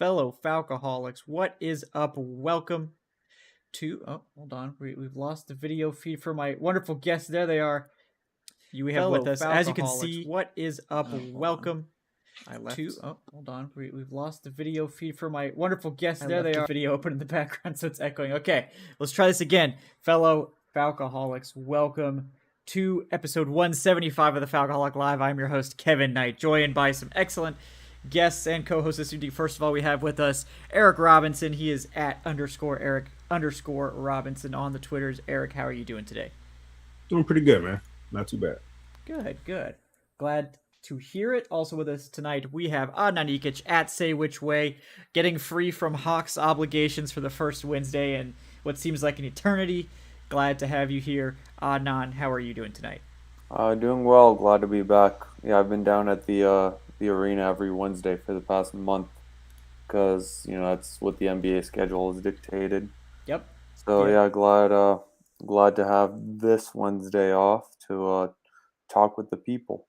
fellow Falcoholics, what is up? Welcome to. Oh, hold on. We've lost the video feed for my wonderful guests. There they are. We have with us, as you can see, what is up? Welcome to. Oh, hold on. We've lost the video feed for my wonderful guests. There they are. The video open in the background, so it's echoing. Okay, let's try this again. Fellow Falcoholics, welcome to episode 175 of the Falcoholic Live. I'm your host, Kevin Knight, joined by some excellent guests and co-hosts this evening. First of all, we have with us Eric Robinson. He is at _Eric_Robinson on the Twitters. Eric, how are you doing today? Doing pretty good, man. Not too bad. Good. Glad to hear it. Also with us tonight, we have Adnan at Say Which Way, getting free from Hawks obligations for the first Wednesday in what seems like an eternity. Glad to have you here. Adnan, how are you doing tonight? Doing well. Glad to be back. Yeah, I've been down at the arena every Wednesday for the past month because that's what the NBA schedule is dictated. Yep. So yeah, glad to have this Wednesday off to talk with the people.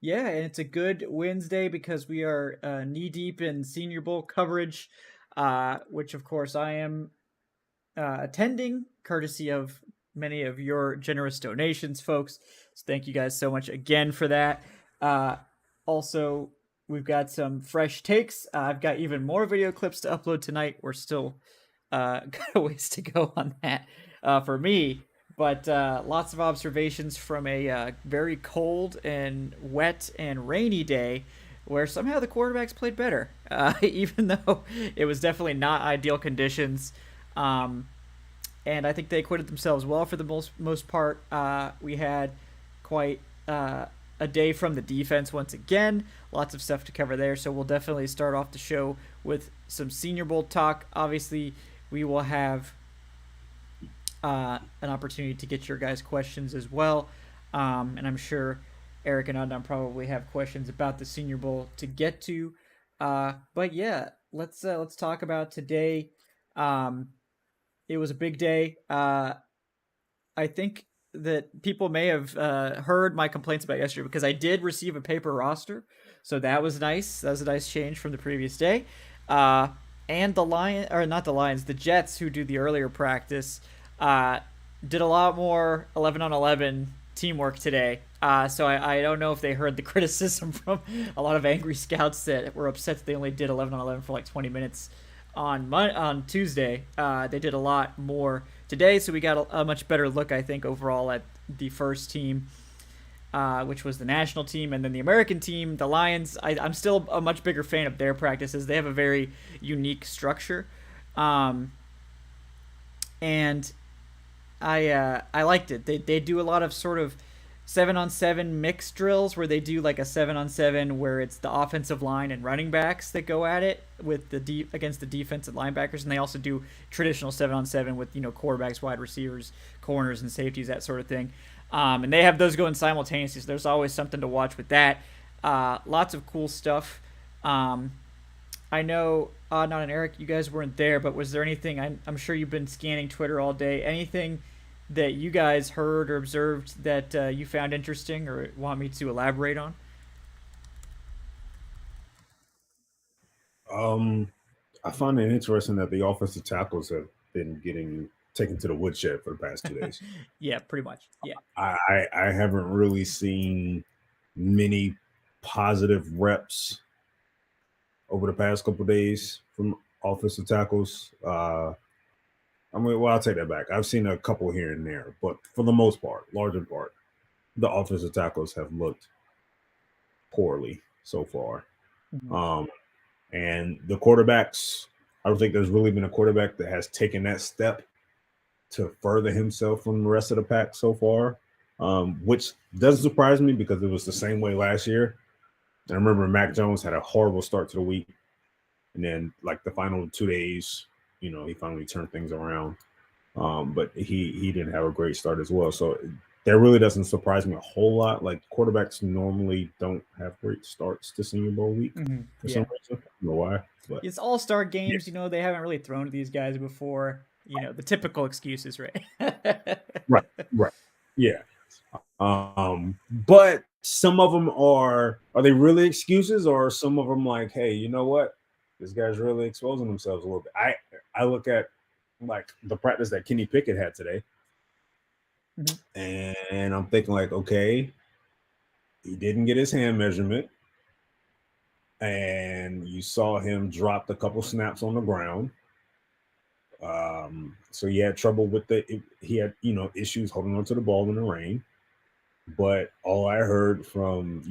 Yeah, and it's a good Wednesday because we are knee deep in Senior Bowl coverage, which of course I am attending, courtesy of many of your generous donations, folks. So thank you guys so much again for that. Also, we've got some fresh takes. I've got even more video clips to upload tonight. We're still got a ways to go on that for me. But lots of observations from a very cold and wet and rainy day where somehow the quarterbacks played better, even though it was definitely not ideal conditions. And I think they acquitted themselves well for the most part. We had quite a day from the defense once again. Lots of stuff to cover there, so we'll definitely start off the show with some Senior Bowl talk. Obviously, we will have an opportunity to get your guys' questions as well, and I'm sure Eric and Adnan probably have questions about the Senior Bowl to get to. But yeah, let's talk about today. It was a big day. I think that people may have heard my complaints about yesterday because I did receive a paper roster, so that was nice. That was a nice change from the previous day. And the Jets, who do the earlier practice, did a lot more 11-on-11 teamwork today. So I don't know if they heard the criticism from a lot of angry scouts that were upset that they only did 11-on-11 for like 20 minutes on Tuesday. They did a lot more today, so we got a much better look, I think, overall at the first team, which was the national team, and then the American team, the Lions. I'm still a much bigger fan of their practices. They have a very unique structure, and I liked it. They do a lot of sort of 7-on-7 mixed drills where they do like a 7-on-7 where it's the offensive line and running backs that go at it with against the defensive linebackers, and they also do traditional 7-on-7 with quarterbacks, wide receivers, corners, and safeties, that sort of thing. And they have those going simultaneously, so there's always something to watch with that. Lots of cool stuff. I know Adnan and Eric, you guys weren't there, but was there anything? I'm sure you've been scanning Twitter all day. Anything that you guys heard or observed that you found interesting or want me to elaborate on? I find it interesting that the offensive tackles have been getting taken to the woodshed for the past 2 days. Yeah, pretty much. Yeah. I haven't really seen many positive reps over the past couple of days from offensive tackles. I'll take that back. I've seen a couple here and there, but for the most part, larger part, the offensive tackles have looked poorly so far. Mhm. And the quarterbacks, I don't think there's really been a quarterback that has taken that step to further himself from the rest of the pack so far, which doesn't surprise me because it was the same way last year. I remember Mac Jones had a horrible start to the week, and then like the final 2 days, he finally turned things around. But he didn't have a great start as well. So that really doesn't surprise me a whole lot. Like quarterbacks normally don't have great starts to Senior Bowl week for some reason. I don't know why. But it's all-star games. Yeah. They haven't really thrown to these guys before. The typical excuses, right? Right. Yeah. But some of them are they really excuses, or some of them like, hey, you know what? this guy's really exposing themselves a little bit. I look at like the practice that Kenny Pickett had today, and I'm thinking like, okay, he didn't get his hand measurement, and you saw him drop a couple snaps on the ground. So he had trouble with he had, issues holding on to the ball in the rain. But all I heard from,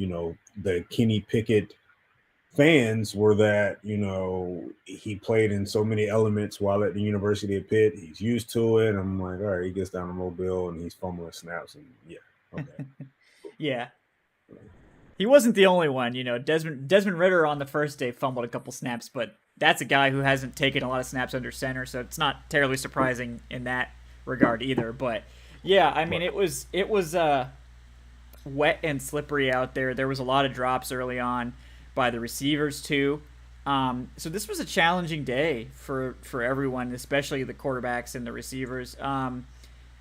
the Kenny Pickett fans were that, he played in so many elements while at the University of Pitt. He's used to it. I'm like, all right, he gets down to Mobile and he's fumbling snaps. And yeah, okay. Yeah. He wasn't the only one, Desmond Ridder on the first day fumbled a couple snaps, but that's a guy who hasn't taken a lot of snaps under center, so it's not terribly surprising in that regard either. But yeah, I mean, it was wet and slippery out there. There was a lot of drops early on by the receivers too. So this was a challenging day for everyone, especially the quarterbacks and the receivers.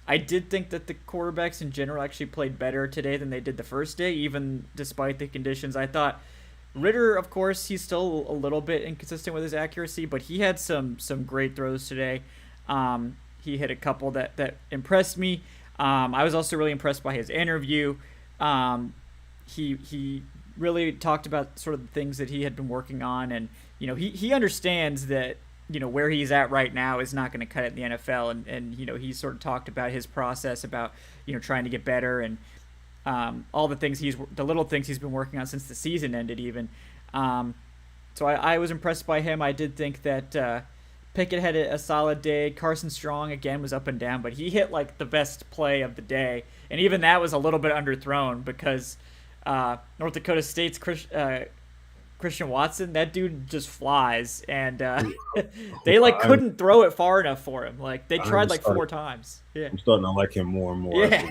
I did think that the quarterbacks in general actually played better today than they did the first day, even despite the conditions. I thought Ridder, of course, he's still a little bit inconsistent with his accuracy, but he had some great throws today. He hit a couple that impressed me. I was also really impressed by his interview. He really talked about sort of the things that he had been working on, and he understands that where he's at right now is not going to cut it in the NFL, and he sort of talked about his process about trying to get better and all the little things he's been working on since the season ended even. So I was impressed by him. I did think that Pickett had a solid day. Carson Strong again was up and down, but he hit like the best play of the day, and even that was a little bit underthrown because North Dakota State's Christian Watson, that dude just flies, and they couldn't throw it far enough for him. Like they tried 4 times. Yeah, I'm starting to like him more and more. Yeah.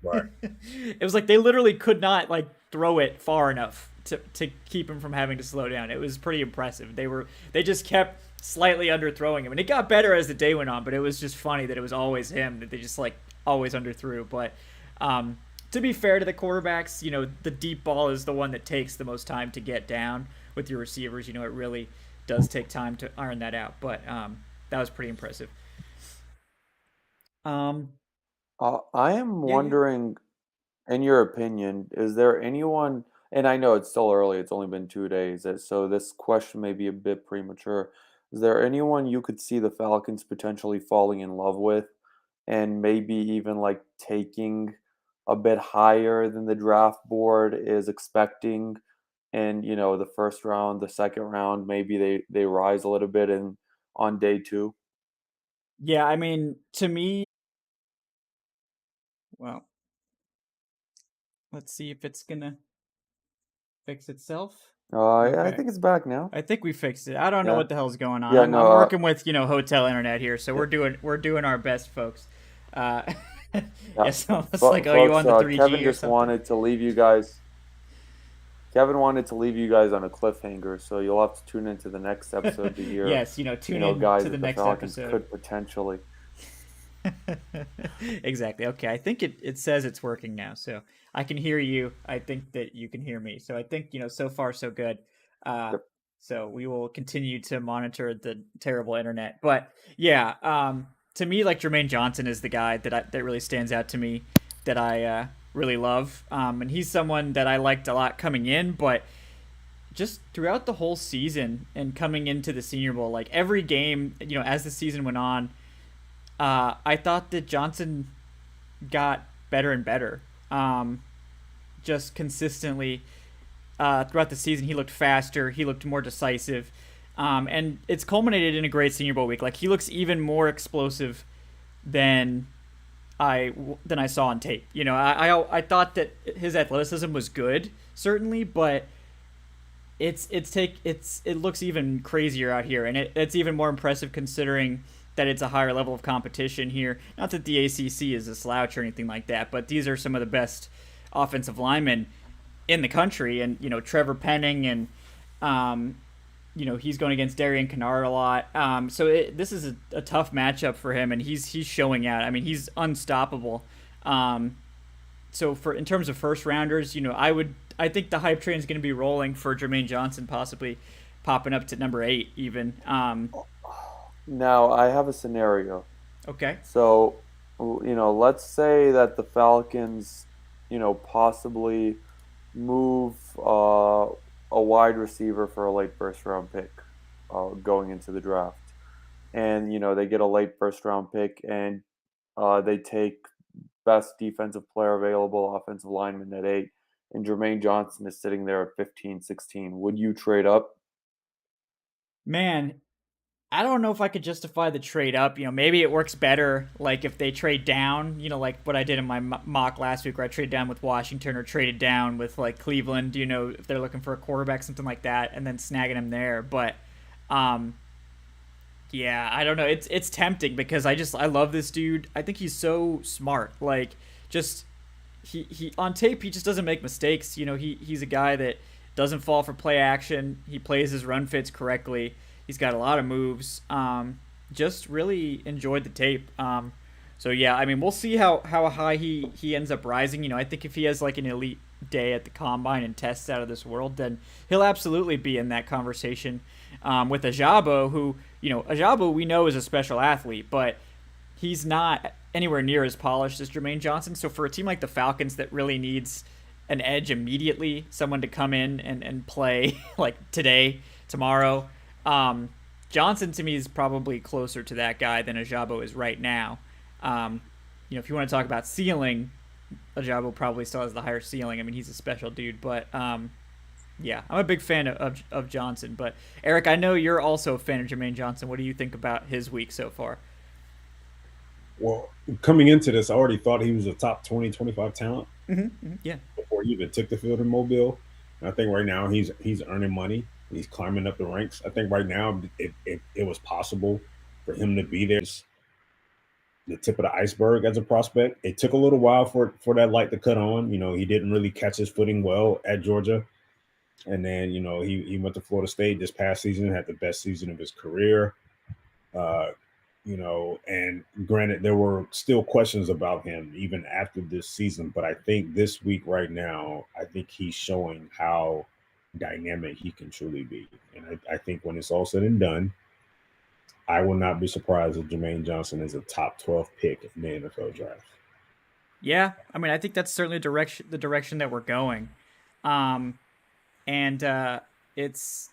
Right. It was like they literally could not throw it far enough to keep him from having to slow down. It was pretty impressive. They just kept slightly underthrowing him, and it got better as the day went on. But it was just funny that it was always him that they just always underthrew. But to be fair to the quarterbacks, the deep ball is the one that takes the most time to get down with your receivers. It really does take time to iron that out. But that was pretty impressive. I am wondering, in your opinion, is there anyone, and I know it's still early, it's only been 2 days, so this question may be a bit premature. Is there anyone you could see the Falcons potentially falling in love with and maybe even taking a bit higher than the draft board is expecting? And, the first round, the second round, maybe they rise a little bit on day 2. Yeah, I mean, to me, well, let's see if it's gonna fix itself. I think it's back now. I think we fixed it. I don't know what the hell's going on. Yeah, I'm working with hotel internet here, so we're doing our best, folks. So it's folks, you on the 3G Kevin or just something? wanted to leave you guys. Kevin wanted to leave you guys on a cliffhanger, so you'll have to tune into the next episode to hear. Yes, tune in guys to the next Falcons episode. Could potentially. Exactly. Okay, I think it says it's working now, so I can hear you. I think that you can hear me. So I think so far so good. Yep. So we will continue to monitor the terrible internet. But yeah, to me, Jermaine Johnson is the guy that really stands out to me, that I really love. And he's someone that I liked a lot coming in, but just throughout the whole season and coming into the Senior Bowl, every game, as the season went on, I thought that Johnson got better and better. Just consistently throughout the season, he looked faster. He looked more decisive. And it's culminated in a great Senior Bowl week. He looks even more explosive than I saw on tape. I thought that his athleticism was good, certainly, but it looks even crazier out here, and it's even more impressive considering that it's a higher level of competition here. Not that the ACC is a slouch or anything like that, but these are some of the best offensive linemen in the country, and Trevor Penning, and he's going against Darian Kennard a lot. So this is a tough matchup for him, and he's showing out. I mean, he's unstoppable. So in terms of first rounders, I think the hype train is going to be rolling for Jermaine Johnson possibly popping up to number 8 even. Now, I have a scenario. Okay. So, let's say that the Falcons, possibly move a wide receiver for a late first round pick going into the draft. And, they get a late first round pick and they take best defensive player available, offensive lineman at 8, and Jermaine Johnson is sitting there at 15, 16. Would you trade up? Man, I don't know if I could justify the trade up. Maybe it works better like if they trade down, like what I did in my mock last week where I traded down with Washington or traded down with like Cleveland, if they're looking for a quarterback, something like that, and then snagging him there. But um yeah, I don't know. It's tempting because I love this dude. I think he's so smart. Like just he on tape he just doesn't make mistakes. He's a guy that doesn't fall for play action. He plays his run fits correctly. He's got a lot of moves. Just really enjoyed the tape. So yeah, I mean we'll see how high he ends up rising. I think if he has like an elite day at the combine and tests out of this world, then he'll absolutely be in that conversation with Ajabo, who Ajabo we know is a special athlete, but he's not anywhere near as polished as Jermaine Johnson. So for a team like the Falcons that really needs an edge immediately, someone to come in and play like today, tomorrow, Johnson to me is probably closer to that guy than Ajabo is right now. If you want to talk about ceiling, Ajabo probably still has the higher ceiling. I mean, he's a special dude, but yeah, I'm a big fan of Johnson. But Eric, I know you're also a fan of Jermaine Johnson. What do you think about his week so far? Well, coming into this, I already thought he was a top 20, 25 talent Yeah. before he even took the field in Mobile. And I think right now he's earning money. He's climbing up the ranks. I think right now it was possible for him to be there, the tip of the iceberg as a prospect. It took a little while for that light to cut on. He didn't really catch his footing well at Georgia. And then, he went to Florida State this past season, had the best season of his career. Uh, and granted, there were still questions about him even after this season. But I think this week right now, I think he's showing how dynamic he can truly be. And I think when it's all said and done, I will not be surprised if Jermaine Johnson is a top 12 pick in the NFL draft. Yeah, I mean, I think that's certainly the direction that we're going. And it's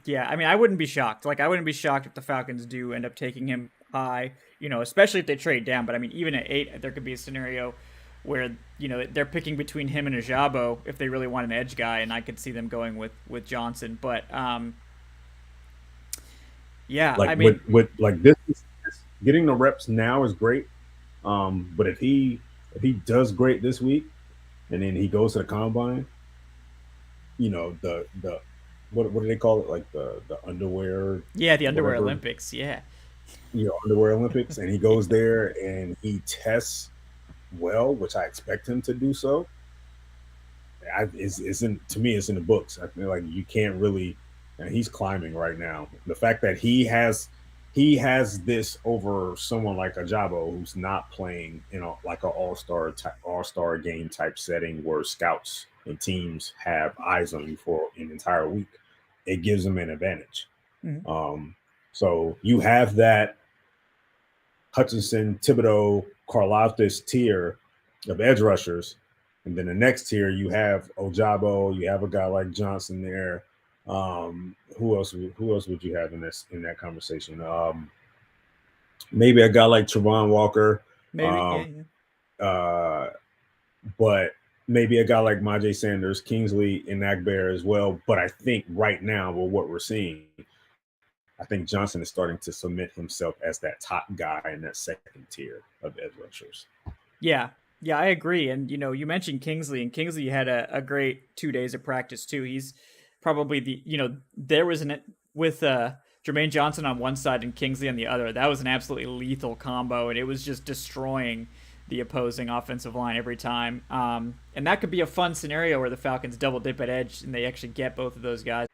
yeah, I mean, I wouldn't be shocked. Like, I wouldn't be shocked if the Falcons do end up taking him high, especially if they trade down. But I mean, even at 8, there could be a scenario where they're picking between him and Ajabo if they really want an edge guy, and I could see them going with Johnson. But yeah, like I mean, with like this, getting the reps now is great. But if he does great this week, and then he goes to the combine, the what do they call it? Like the underwear. yeah, the underwear whatever, Olympics, yeah. Underwear Olympics, and he goes there and he tests well, which I expect him to do so. It's in to me, it's in the books. I feel like you can't really. And he's climbing right now. The fact that he has this over someone like Ajabo, who's not playing, like an all star game type setting where scouts and teams have eyes on you for an entire week. It gives them an advantage. Mhm. So you have that Hutchinson, Thibodeau, Karlaftis tier of edge rushers, and then the next tier you have Ojabo, you have a guy like Johnson there. Who else would you have in that conversation? Maybe a guy like Trevon Walker. Maybe, But maybe a guy like Majay Sanders, Kingsley, and Agbear as well. But I think right now, with what we're seeing, I think Johnson is starting to cement himself as that top guy in that second tier of edge rushers. Yeah, I agree. And you mentioned Kingsley, and Kingsley had a great 2 days of practice too. He's probably there was an with Jermaine Johnson on one side and Kingsley on the other. That was an absolutely lethal combo, and it was just destroying the opposing offensive line every time. And that could be a fun scenario where the Falcons double dip at edge and they actually get both of those guys